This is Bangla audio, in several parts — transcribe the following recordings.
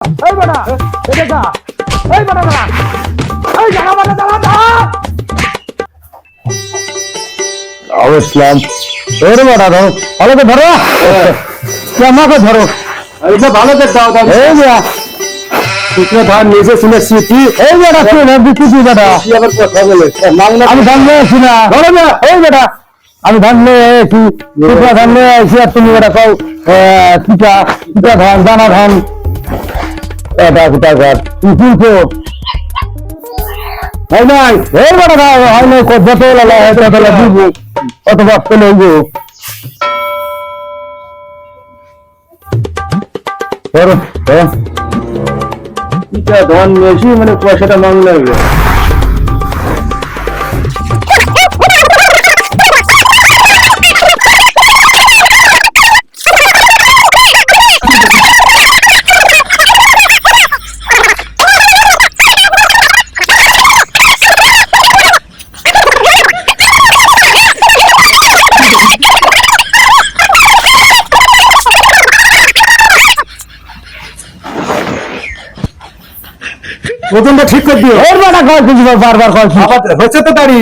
এই বেটা এটা যা এই বেটা দাঁড়া এই জায়গা বেটা দাঁড়া দাঁড়া অবশ্যই ধরো বেটা ধরো ভালো করে ধরো আমাকে ধরো এইটা ভালো করে দাও দাও এই যা শুকনো ধান নিচে শুনেছি কি এই বেটা তুই না দিচ্ছি বেটা কি আবার কথা বলে আমি ধান নিয়ে আসি না ধরো না এই বেটা আমি ধান নিয়ে কি টুকরা ধান নিয়ে আসি আর তুমি বেটা কও পিঠা পিঠা ধান দানা ধান এটা পিঠা ঘর তুই কিনছো হয় নাই এই বেটা হয় নাই যত লালা তত দিব অত বাস্ত লইব ধরো এটা ধান বেশি মানে পয়সাটা মাংলা হবে ওজনটা ঠিক করে দিও ওর বেটা কয় কিছু বারবার কয় হচ্ছে তো তারি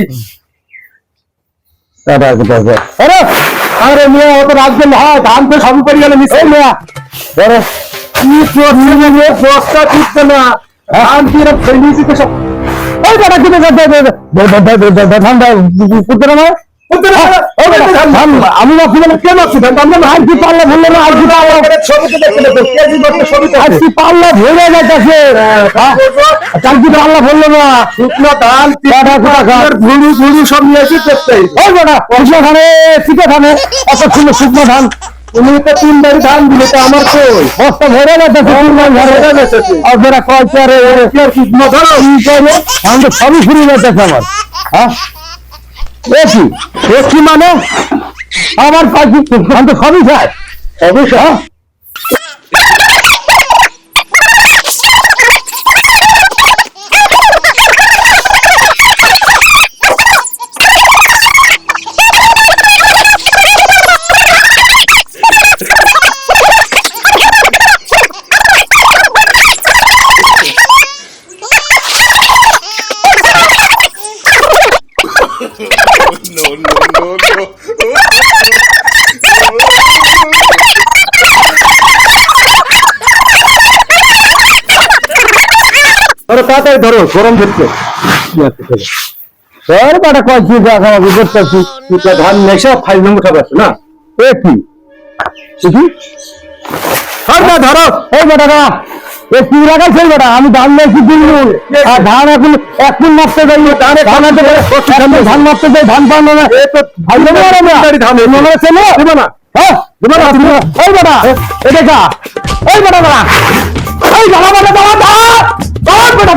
আরে আরে মিয়া অত রাত গেলে হয় ধান তো সবই পড়ে গেল মিশে মিয়া ধরো কি বস্তা ঠিকছে না ধান কি এরকম ফেলিয়েছি তো সব ওই বেটা কি ঠান্ডা করতে না আমি ভাবছি কেন আছি ধান আমরা আর কি পাল্লা ভুললো না আর কি পাল্লা ছবিতে দেখতে দেখো কেজি করতে ছবিতে আর কি পাল্লা ভরে যাইতেছে কাল কি পাল্লা ভরলো না শুকনো ধান ভুড়ু ভুড়ু সব নিয়ে এসে করতে ওই বেটা কৃষ্ণ ধানে শিখে ধানে অত সুন্দর শুকনো ধান তুমি তো 3 বাড়ি ধান দিলে তো আমার কই বস্তা ভরে যাইতেছে আর বেটা কয়েছে আরে কি আর কি ধরো কি করবো আমি তো সবই ফুরিয়ে যাইতেছে আমার হ্যাঁ এ কি মানে আমার পাখি আমি তো সবই খাই অবশ্যই হ্যাঁ No, no, no, no. ধরো তাড়াতাড়ি ধরো গরম ধরছে তোর বেটা কয়েছি আমাকে করতেছি ধান নেশা 5 নম্বর খাবার না এ কি ধরো এই বেটা না এ কি লাগাইছে বেটা আমি ধান নিয়েছি দিল্লু আর ধান এখন এখন মারতে যাই ধান মারতে যাই ধান পাবো না ভাই ধান ছেলে দেবো না হ্যাঁ দেবো না এই বেটা এটা এই বেটা এই বেটা বেটা বেটা